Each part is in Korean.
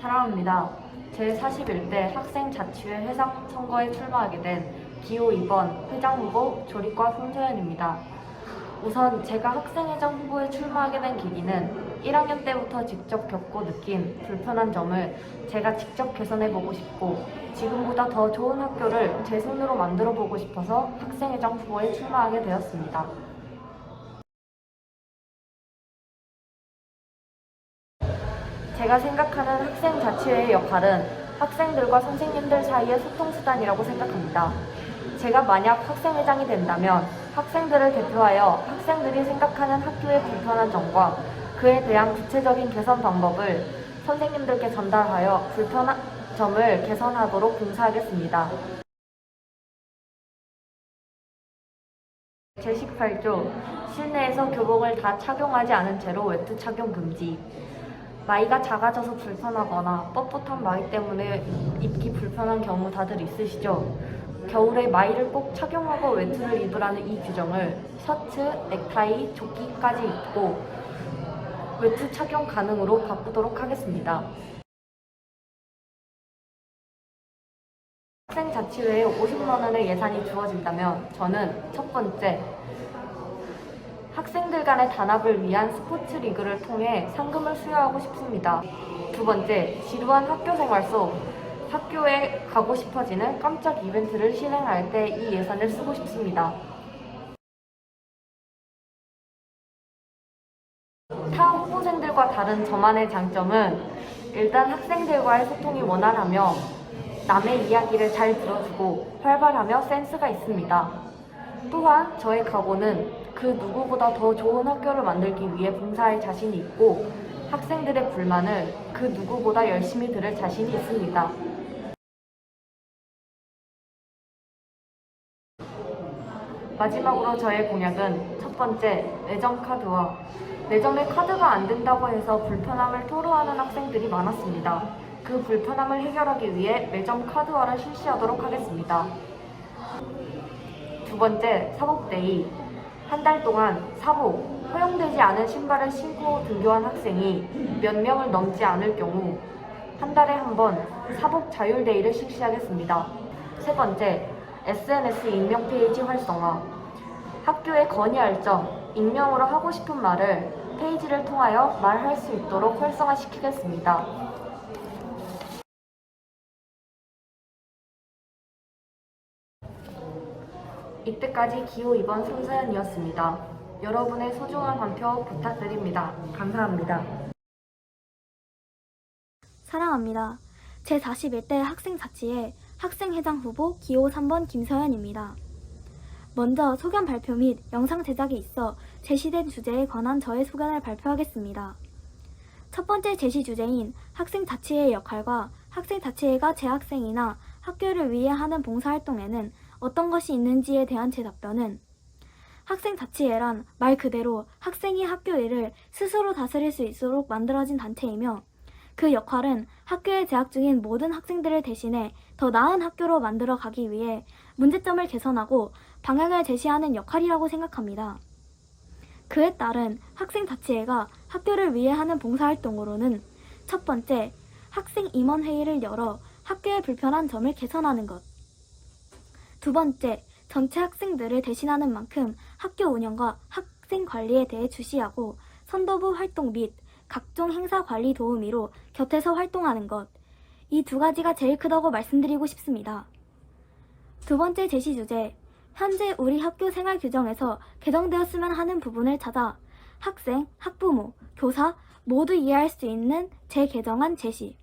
사랑합니다. 제41대 학생자치회 회장 선거에 출마하게 된 기호 2번 회장 후보 조리과 손소연입니다. 우선 제가 학생회장 후보에 출마하게 된 계기는 1학년 때부터 직접 겪고 느낀 불편한 점을 제가 직접 개선해보고 싶고 지금보다 더 좋은 학교를 제 손으로 만들어보고 싶어서 학생회장 후보에 출마하게 되었습니다. 제가 생각하는 학생자치회의 역할은 학생들과 선생님들 사이의 소통수단이라고 생각합니다. 제가 만약 학생회장이 된다면 학생들을 대표하여 학생들이 생각하는 학교의 불편한 점과 그에 대한 구체적인 개선 방법을 선생님들께 전달하여 불편한 점을 개선하도록 봉사하겠습니다. 제18조 실내에서 교복을 다 착용하지 않은 채로 외투 착용 금지. 마이가 작아져서 불편하거나 뻣뻣한 마이 때문에 입기 불편한 경우 다들 있으시죠? 겨울에 마이를 꼭 착용하고 외투를 입으라는 이 규정을 셔츠, 넥타이, 조끼까지 입고 외투 착용 가능으로 바꾸도록 하겠습니다. 학생자치회에 50만 원의 예산이 주어진다면 저는 첫 번째, 학생들 간의 단합을 위한 스포츠 리그를 통해 상금을 수여하고 싶습니다. 두 번째, 지루한 학교 생활 속 학교에 가고 싶어지는 깜짝 이벤트를 실행할 때 이 예산을 쓰고 싶습니다. 타 후보생들과 다른 저만의 장점은 일단 학생들과의 소통이 원활하며 남의 이야기를 잘 들어주고 활발하며 센스가 있습니다. 또한 저의 각오는 그 누구보다 더 좋은 학교를 만들기 위해 봉사할 자신이 있고 학생들의 불만을 그 누구보다 열심히 들을 자신이 있습니다. 마지막으로 저의 공약은 첫 번째, 매점 카드와 매점에 카드가 안 된다고 해서 불편함을 토로하는 학생들이 많았습니다. 그 불편함을 해결하기 위해 매점 카드화를 실시하도록 하겠습니다. 두 번째, 사복데이. 한 달 동안 사복, 허용되지 않은 신발을 신고 등교한 학생이 몇 명을 넘지 않을 경우 한 달에 한 번 사복 자율데이를 실시하겠습니다. 세 번째, SNS 익명 페이지 활성화. 학교에 건의할 점, 익명으로 하고 싶은 말을 페이지를 통하여 말할 수 있도록 활성화시키겠습니다. 이때까지 기호 2번 손소연이었습니다. 여러분의 소중한 한 표 부탁드립니다. 감사합니다. 사랑합니다. 제41대 학생자치회 학생회장 후보 기호 3번 김서연입니다. 먼저 소견 발표 및 영상 제작에 있어 제시된 주제에 관한 저의 소견을 발표하겠습니다. 첫 번째 제시 주제인 학생자치회의 역할과 학생자치회가 재학생이나 학교를 위해 하는 봉사활동에는 어떤 것이 있는지에 대한 제 답변은 학생자치회란 말 그대로 학생이 학교 일을 스스로 다스릴 수 있도록 만들어진 단체이며 그 역할은 학교에 재학 중인 모든 학생들을 대신해 더 나은 학교로 만들어 가기 위해 문제점을 개선하고 방향을 제시하는 역할이라고 생각합니다. 그에 따른 학생자치회가 학교를 위해 하는 봉사활동으로는 첫 번째, 학생 임원회의를 열어 학교의 불편한 점을 개선하는 것. 두 번째, 전체 학생들을 대신하는 만큼 학교 운영과 학생 관리에 대해 주시하고 선도부 활동 및 각종 행사 관리 도우미로 곁에서 활동하는 것. 이 두 가지가 제일 크다고 말씀드리고 싶습니다. 두 번째 제시 주제, 현재 우리 학교 생활 규정에서 개정되었으면 하는 부분을 찾아 학생, 학부모, 교사 모두 이해할 수 있는 재개정안 제시.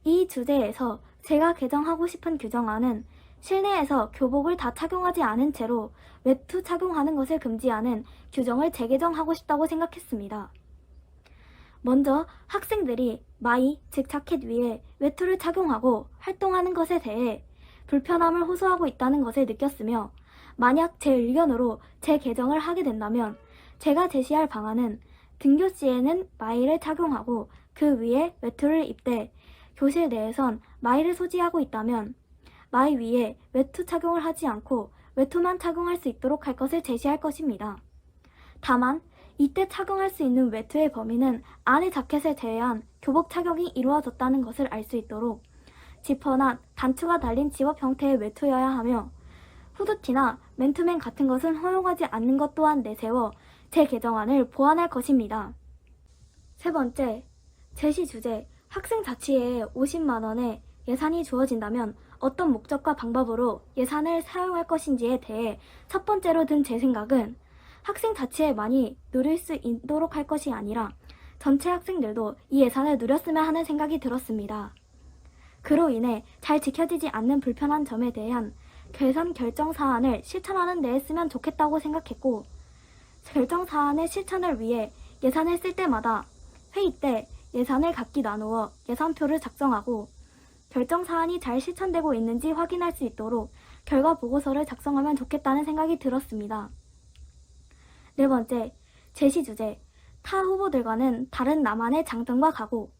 이 주제에서 제가 개정하고 싶은 규정안은 실내에서 교복을 다 착용하지 않은 채로 외투 착용하는 것을 금지하는 규정을 재개정하고 싶다고 생각했습니다. 먼저 학생들이 마이, 즉 자켓 위에 외투를 착용하고 활동하는 것에 대해 불편함을 호소하고 있다는 것을 느꼈으며 만약 제 의견으로 재개정을 하게 된다면 제가 제시할 방안은 등교 시에는 마이를 착용하고 그 위에 외투를 입되 교실 내에선 마이를 소지하고 있다면 마이 위에 외투 착용을 하지 않고 외투만 착용할 수 있도록 할 것을 제시할 것입니다. 다만 이때 착용할 수 있는 외투의 범위는 안의 자켓을 제외한 교복 착용이 이루어졌다는 것을 알 수 있도록 지퍼나 단추가 달린 집업 형태의 외투여야 하며 후드티나 맨투맨 같은 것은 허용하지 않는 것 또한 내세워 제 개정안을 보완할 것입니다. 세 번째, 제시 주제, 학생 자치회에 50만 원의 예산이 주어진다면 어떤 목적과 방법으로 예산을 사용할 것인지에 대해 첫 번째로 든 제 생각은 학생 자치회만이 누릴 수 있도록 할 것이 아니라 전체 학생들도 이 예산을 누렸으면 하는 생각이 들었습니다. 그로 인해 잘 지켜지지 않는 불편한 점에 대한 개선 결정 사안을 실천하는 데에 쓰면 좋겠다고 생각했고, 결정 사안의 실천을 위해 예산을 쓸 때마다 회의 때 예산을 각기 나누어 예산표를 작성하고 결정 사안이 잘 실천되고 있는지 확인할 수 있도록 결과 보고서를 작성하면 좋겠다는 생각이 들었습니다. 네 번째, 제시 주제, 타 후보들과는 다른 나만의 장점과 각오.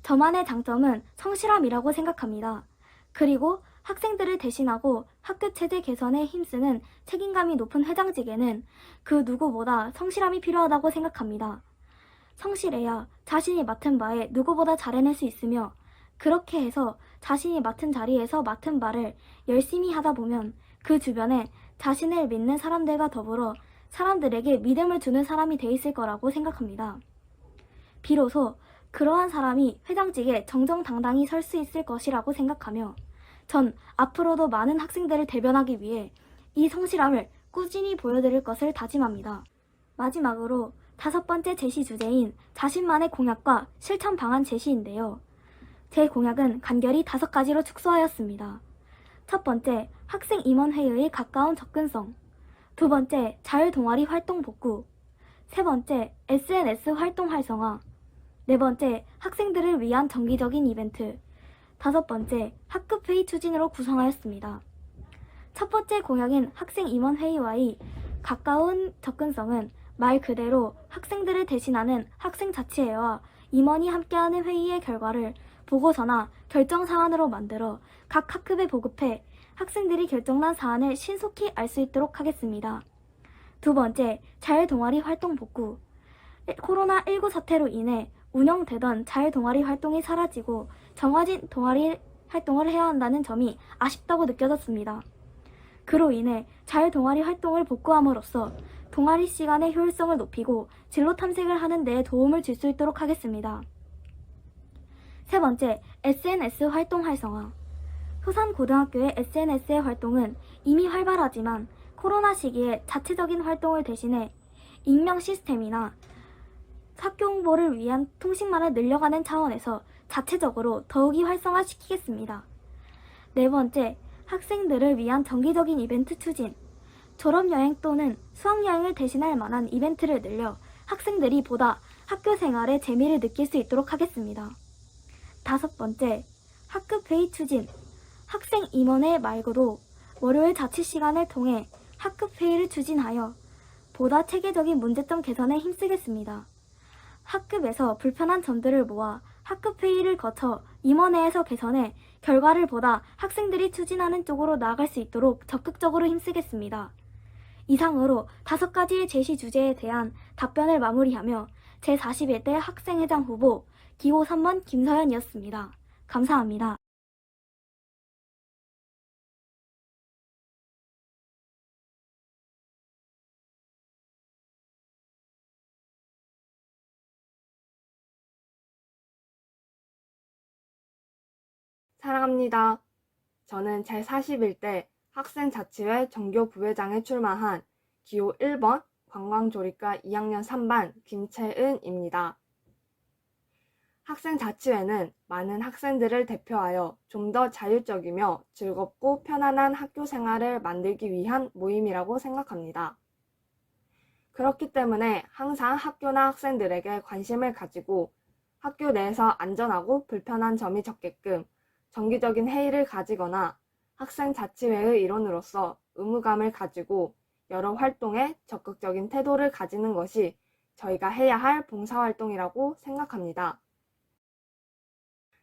저만의 장점은 성실함이라고 생각합니다. 그리고 학생들을 대신하고 학교 체제 개선에 힘쓰는 책임감이 높은 회장직에는 그 누구보다 성실함이 필요하다고 생각합니다. 성실해야 자신이 맡은 바에 누구보다 잘해낼 수 있으며 그렇게 해서 자신이 맡은 자리에서 맡은 바를 열심히 하다 보면 그 주변에 자신을 믿는 사람들과 더불어 사람들에게 믿음을 주는 사람이 돼 있을 거라고 생각합니다. 비로소 그러한 사람이 회장직에 정정당당히 설 수 있을 것이라고 생각하며 전 앞으로도 많은 학생들을 대변하기 위해 이 성실함을 꾸준히 보여드릴 것을 다짐합니다. 마지막으로 다섯 번째 제시 주제인 자신만의 공약과 실천 방안 제시인데요. 제 공약은 간결히 5가지로 축소하였습니다. 첫 번째, 학생 임원회의의 가까운 접근성. 두 번째, 자율동아리 활동 복구. 세 번째, SNS 활동 활성화. 네 번째, 학생들을 위한 정기적인 이벤트. 다섯 번째, 학급회의 추진으로 구성하였습니다. 첫 번째 공약인 학생 임원회의와의 가까운 접근성은 말 그대로 학생들을 대신하는 학생자치회와 임원이 함께하는 회의의 결과를 보고서나 결정 사안으로 만들어 각 학급에 보급해 학생들이 결정난 사안을 신속히 알 수 있도록 하겠습니다. 두 번째, 자율동아리 활동 복구. 코로나19 사태로 인해 운영되던 자율동아리 활동이 사라지고 정해진 동아리 활동을 해야 한다는 점이 아쉽다고 느껴졌습니다. 그로 인해 자율동아리 활동을 복구함으로써 동아리 시간의 효율성을 높이고 진로 탐색을 하는 데에 도움을 줄 수 있도록 하겠습니다. 세 번째, SNS 활동 활성화. 효산고등학교의 SNS의 활동은 이미 활발하지만 코로나 시기에 자체적인 활동을 대신해 익명 시스템이나 학교 홍보를 위한 통신망을 늘려가는 차원에서 자체적으로 더욱이 활성화시키겠습니다. 네 번째, 학생들을 위한 정기적인 이벤트 추진. 졸업여행 또는 수학여행을 대신할 만한 이벤트를 늘려 학생들이 보다 학교 생활의 재미를 느낄 수 있도록 하겠습니다. 다섯 번째, 학급회의 추진. 학생 임원회 말고도 월요일 자치 시간을 통해 학급회의를 추진하여 보다 체계적인 문제점 개선에 힘쓰겠습니다. 학급에서 불편한 점들을 모아 학급회의를 거쳐 임원회에서 개선해 결과를 보다 학생들이 추진하는 쪽으로 나아갈 수 있도록 적극적으로 힘쓰겠습니다. 이상으로 5가지의 제시 주제에 대한 답변을 마무리하며 제41대 학생회장 후보 기호 3번 김서연이었습니다. 감사합니다. 사랑합니다. 저는 제41대 학생자치회 정교부회장에 출마한 기호 1번 관광조리과 2학년 3반 김채은입니다. 학생자치회는 많은 학생들을 대표하여 좀 더 자율적이며 즐겁고 편안한 학교 생활을 만들기 위한 모임이라고 생각합니다. 그렇기 때문에 항상 학교나 학생들에게 관심을 가지고 학교 내에서 안전하고 불편한 점이 적게끔 정기적인 회의를 가지거나 학생자치회의 일원으로서 의무감을 가지고 여러 활동에 적극적인 태도를 가지는 것이 저희가 해야 할 봉사활동이라고 생각합니다.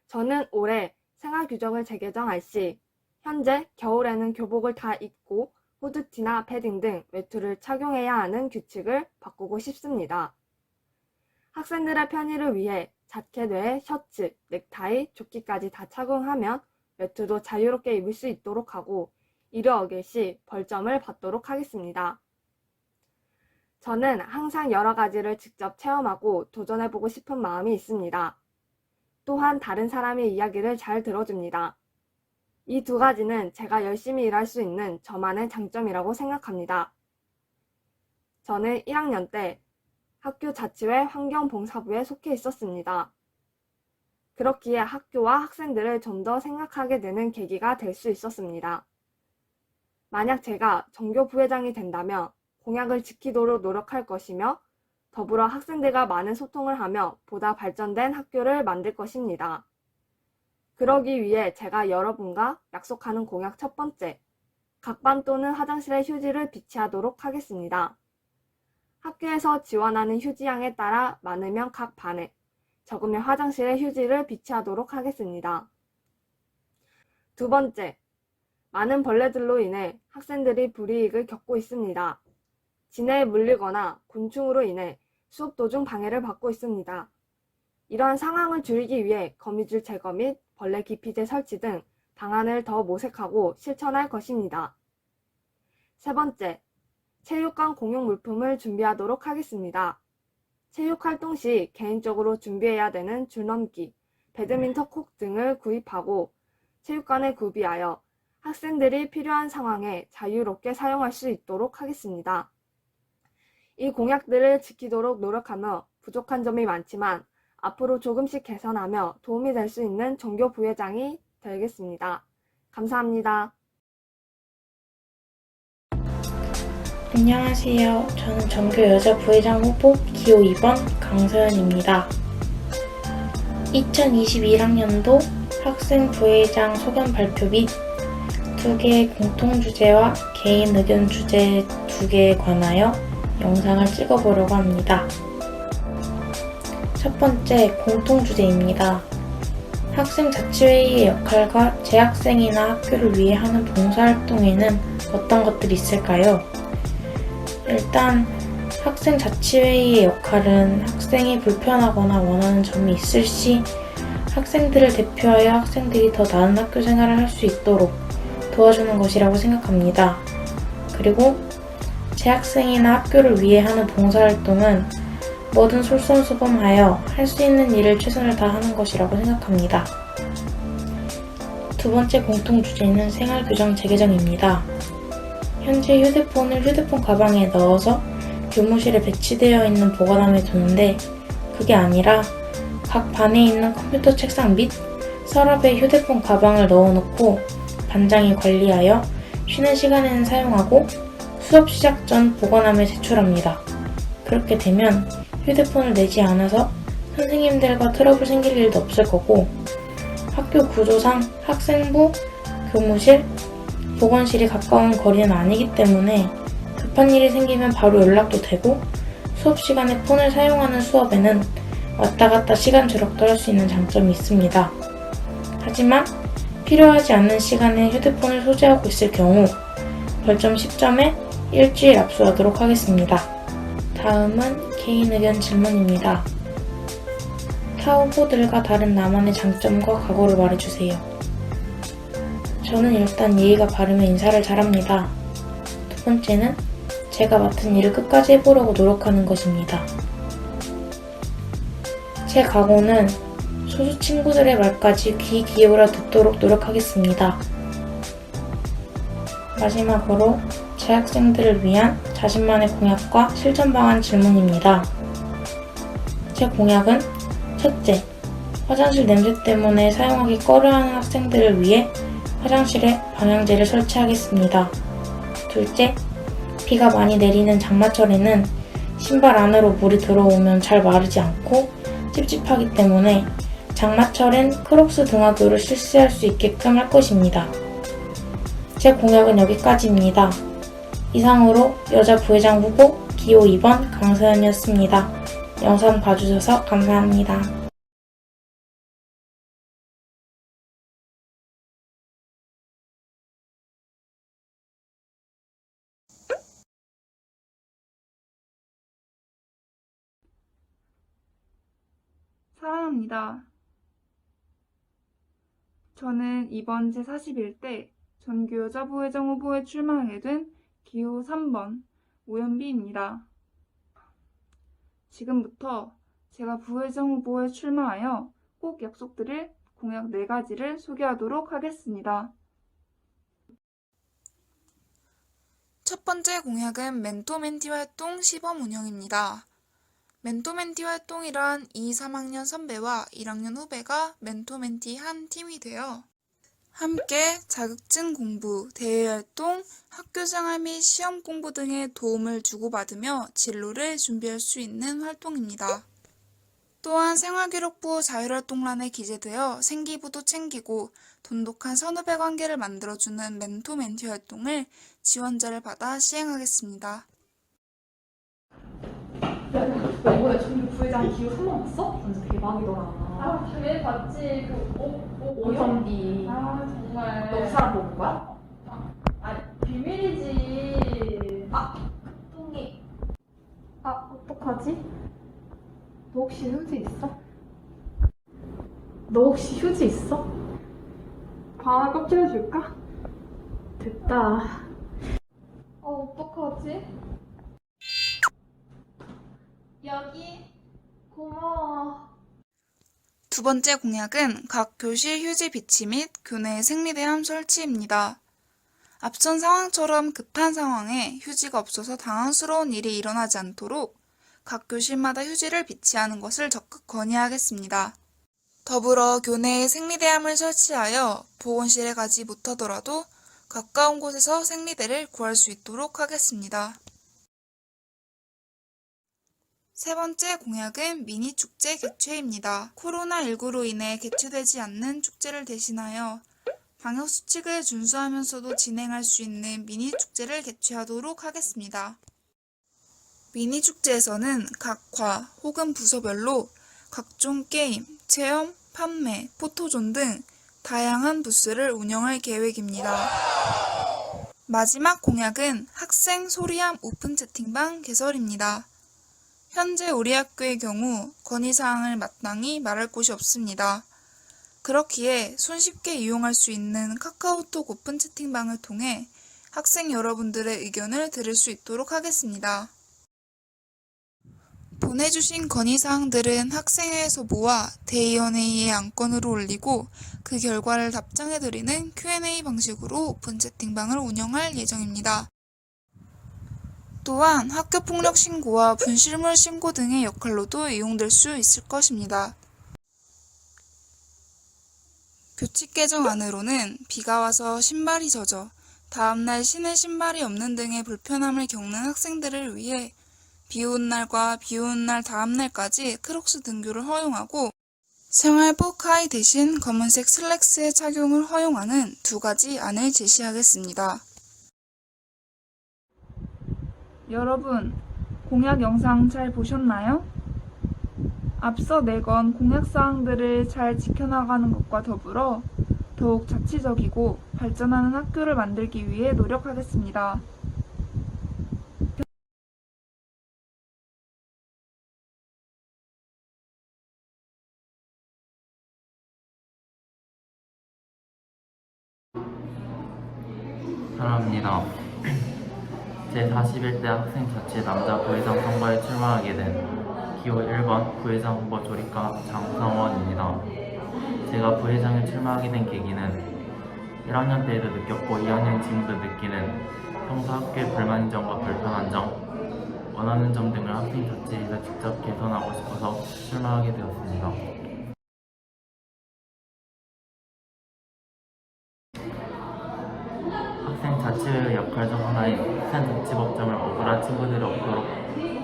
저는 올해 생활규정을 재개정할 시 현재 겨울에는 교복을 다 입고 후드티나 패딩 등 외투를 착용해야 하는 규칙을 바꾸고 싶습니다. 학생들의 편의를 위해 자켓 외에 셔츠, 넥타이, 조끼까지 다 착용하면 외투도 자유롭게 입을 수 있도록 하고 이를 어길 시 벌점을 받도록 하겠습니다. 저는 항상 여러 가지를 직접 체험하고 도전해보고 싶은 마음이 있습니다. 또한 다른 사람의 이야기를 잘 들어줍니다. 이 두 가지는 제가 열심히 일할 수 있는 저만의 장점이라고 생각합니다. 저는 1학년 때 학교 자치회 환경봉사부에 속해 있었습니다. 그렇기에 학교와 학생들을 좀 더 생각하게 되는 계기가 될 수 있었습니다. 만약 제가 전교 부회장이 된다면 공약을 지키도록 노력할 것이며 더불어 학생들과 많은 소통을 하며 보다 발전된 학교를 만들 것입니다. 그러기 위해 제가 여러분과 약속하는 공약 첫 번째, 각 반 또는 화장실에 휴지를 비치하도록 하겠습니다. 학교에서 지원하는 휴지량에 따라 많으면 각 반에, 적으면 화장실에 휴지를 비치하도록 하겠습니다. 두 번째, 많은 벌레들로 인해 학생들이 불이익을 겪고 있습니다. 진해에 물리거나 곤충으로 인해 수업 도중 방해를 받고 있습니다. 이러한 상황을 줄이기 위해 거미줄 제거 및 벌레 기피제 설치 등 방안을 더 모색하고 실천할 것입니다. 세 번째, 체육관 공용 물품을 준비하도록 하겠습니다. 체육활동 시 개인적으로 준비해야 되는 줄넘기, 배드민턴 콕 등을 구입하고 체육관에 구비하여 학생들이 필요한 상황에 자유롭게 사용할 수 있도록 하겠습니다. 이 공약들을 지키도록 노력하며 부족한 점이 많지만 앞으로 조금씩 개선하며 도움이 될 수 있는 전교 부회장이 되겠습니다. 감사합니다. 안녕하세요. 저는 전교 여자 부회장 후보 기호 2번 강서연입니다. 2021학년도 학생 부회장 소감 발표 및 2개의 공통 주제와 개인 의견 주제 2개에 관하여 영상을 찍어보려고 합니다. 첫 번째 공통 주제입니다. 학생 자치회의의 역할과 재학생이나 학교를 위해 하는 봉사활동에는 어떤 것들이 있을까요? 일단 학생 자치회의의 역할은 학생이 불편하거나 원하는 점이 있을 시 학생들을 대표하여 학생들이 더 나은 학교 생활을 할 수 있도록 도와주는 것이라고 생각합니다. 그리고 재학생이나 학교를 위해 하는 봉사활동은 뭐든 솔선수범하여 할 수 있는 일을 최선을 다하는 것이라고 생각합니다. 두 번째 공통 주제는 생활규정 재개정입니다. 현재 휴대폰을 휴대폰 가방에 넣어서 교무실에 배치되어 있는 보관함에 두는데 그게 아니라 각 반에 있는 컴퓨터 책상 및 서랍에 휴대폰 가방을 넣어놓고 반장이 관리하여 쉬는 시간에는 사용하고 수업 시작 전 보관함에 제출합니다. 그렇게 되면 휴대폰을 내지 않아서 선생님들과 트러블 생길 일도 없을 거고 학교 구조상 학생부, 교무실, 보건실이 가까운 거리는 아니기 때문에 급한 일이 생기면 바로 연락도 되고 수업 시간에 폰을 사용하는 수업에는 왔다 갔다 시간 절약도 할 수 있는 장점이 있습니다. 하지만 필요하지 않는 시간에 휴대폰을 소지하고 있을 경우 벌점 10점에 일주일 압수하도록 하겠습니다. 다음은 개인 의견 질문입니다. 타 후보들과 다른 나만의 장점과 각오를 말해주세요. 저는 일단 예의가 바르면 인사를 잘합니다. 두 번째는 제가 맡은 일을 끝까지 해보려고 노력하는 것입니다. 제 각오는 소수 친구들의 말까지 귀 기울여 듣도록 노력하겠습니다. 마지막으로 재학생들을 위한 자신만의 공약과 실천 방안 질문입니다. 제 공약은 첫째, 화장실 냄새 때문에 사용하기 꺼려하는 학생들을 위해 화장실에 방향제를 설치하겠습니다. 둘째, 비가 많이 내리는 장마철에는 신발 안으로 물이 들어오면 잘 마르지 않고 찝찝하기 때문에 장마철엔 크록스 등하교를 실시할 수 있게끔 할 것입니다. 제 공약은 여기까지입니다. 이상으로 여자 부회장 후보 기호 2번 강서연이었습니다. 영상 봐주셔서 감사합니다. 사랑합니다. 저는 이번 제41대 전교여자부회장 후보에 출마하게 된 기호 3번 오연비입니다. 지금부터 제가 부회장 후보에 출마하여 꼭 약속드릴 공약 4가지를 소개하도록 하겠습니다. 첫 번째 공약은 멘토멘티 활동 시범 운영입니다. 멘토멘티 활동이란 2, 3학년 선배와 1학년 후배가 멘토멘티 한 팀이 되어 함께 자격증 공부, 대외활동, 학교생활 및 시험 공부 등의 도움을 주고받으며 진로를 준비할 수 있는 활동입니다. 또한 생활기록부 자율활동란에 기재되어 생기부도 챙기고 돈독한 선후배 관계를 만들어주는 멘토멘티 활동을 지원자를 받아 시행하겠습니다. 야, 너 이번에 전교 부회장 기호 3번 봤어? 완전 대박이더라. 아, 당연히 봤지. 오선비. 아, 정말. 너 그 사람 보는 거야? 비밀이지. 똥이. 어떡하지? 너 혹시 휴지 있어? 너 혹시 휴지 있어? 바나 껍질 줄까? 됐다. 어떡하지? 여기. 고마워. 두 번째 공약은 각 교실 휴지 비치 및 교내 생리대함 설치입니다. 앞선 상황처럼 급한 상황에 휴지가 없어서 당황스러운 일이 일어나지 않도록 각 교실마다 휴지를 비치하는 것을 적극 건의하겠습니다. 더불어 교내에 생리대함을 설치하여 보건실에 가지 못하더라도 가까운 곳에서 생리대를 구할 수 있도록 하겠습니다. 세 번째 공약은 미니 축제 개최입니다. 코로나19로 인해 개최되지 않는 축제를 대신하여 방역수칙을 준수하면서도 진행할 수 있는 미니 축제를 개최하도록 하겠습니다. 미니 축제에서는 각 과 혹은 부서별로 각종 게임, 체험, 판매, 포토존 등 다양한 부스를 운영할 계획입니다. 마지막 공약은 학생 소리함 오픈 채팅방 개설입니다. 현재 우리 학교의 경우 건의사항을 마땅히 말할 곳이 없습니다. 그렇기에 손쉽게 이용할 수 있는 카카오톡 오픈 채팅방을 통해 학생 여러분들의 의견을 들을 수 있도록 하겠습니다. 보내주신 건의사항들은 학생회에서 모아 대의원회의의 안건으로 올리고 그 결과를 답장해드리는 Q&A 방식으로 오픈 채팅방을 운영할 예정입니다. 또한 학교폭력 신고와 분실물 신고 등의 역할로도 이용될 수 있을 것입니다. 교칙 개정안으로는 비가 와서 신발이 젖어 다음날 신을 신발이 없는 등의 불편함을 겪는 학생들을 위해 비 오는 날과 비 오는 날 다음날까지 크록스 등교를 허용하고 생활복 하의 대신 검은색 슬랙스의 착용을 허용하는 2가지 안을 제시하겠습니다. 여러분, 공약 영상 잘 보셨나요? 앞서 내건 공약사항들을 잘 지켜나가는 것과 더불어 더욱 자치적이고 발전하는 학교를 만들기 위해 노력하겠습니다. 사랑합니다. 제41대 학생자치 남자 부회장 선거에 출마하게 된 기호 1번 부회장 후보 조리과 장성원입니다. 제가 부회장에 출마하게 된 계기는 1학년 때에도 느꼈고 2학년 지금도 느끼는 평소 학교의 불만인 점과 불편한 점, 원하는 점 등을 학생자치에서 직접 개선하고 싶어서 출마하게 되었습니다. 자치회의 역할 중 하나인 학생자치법정을 억울한 친구들이 없도록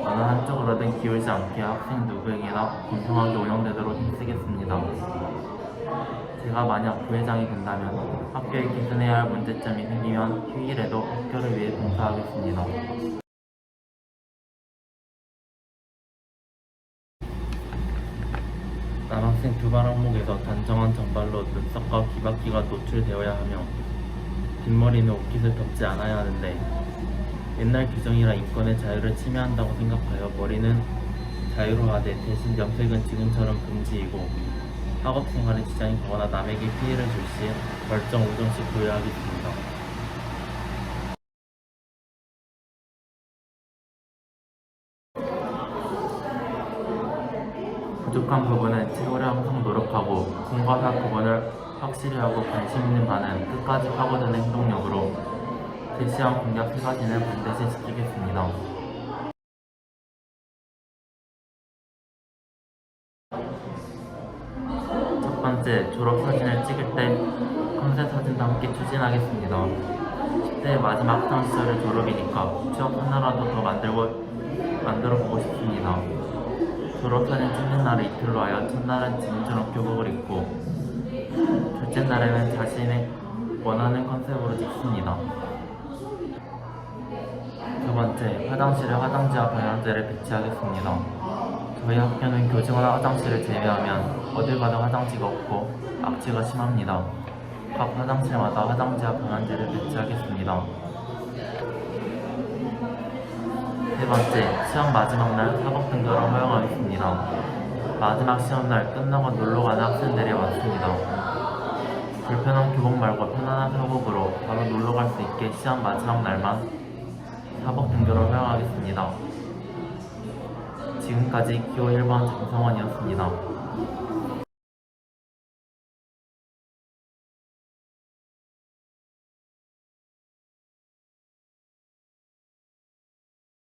어느 한쪽으로든 기울지 않게 학생 누구에게나 공평하게 운영되도록 힘쓰겠습니다. 제가 만약 부회장이 된다면 학교에 개선해야 할 문제점이 생기면 휴일에도 학교를 위해 봉사하겠습니다. 남학생 두발 항목에서 단정한 정발로 눈썹과 귀바퀴가 노출되어야 하며 뒷머리는 옷깃을 덮지 않아야 하는데 옛날 규정이라 인권의 자유를 침해한다고 생각하여 머리는 자유로워하되 대신 염색은 지금처럼 금지이고 학업 생활에 지장이 가거나 남에게 피해를 줄 시 벌정 5점씩 부여하겠습니다. 부족한 부분은 채우려 항상 노력하고 공과사 구분을 확실히 하고 관심 있는 바는 끝까지 파고드는 행동력으로 제시한 공약 3가지는 반드시 지키겠습니다. 첫 번째, 졸업사진을 찍을 때 컨셉 사진도 함께 추진하겠습니다. 10대의 마지막 학창 시절의 졸업이니까 추억 하나라도 더 만들어 보고 싶습니다. 졸업사진 찍는 날을 이틀로 하여 첫날은 지금처럼 교복을 입고 둘째 날에는 자신의 원하는 컨셉으로 찍습니다. 두 번째, 화장실에 화장지와 방향제를 배치하겠습니다. 저희 학교는 교직원 화장실을 제외하면 어딜 가도 화장지가 없고 악취가 심합니다. 각 화장실마다 화장지와 방향제를 배치하겠습니다. 세 번째, 시험 마지막 날 사복 등교를 허용하겠습니다. 마지막 시험날 끝나고 놀러가는 학생들이 많습니다. 불편한 교복 말고 편안한 사복으로 바로 놀러갈 수 있게 시험 마지막 날만 사복 등교를 허용하겠습니다. 지금까지 기호 1번 장성원이었습니다.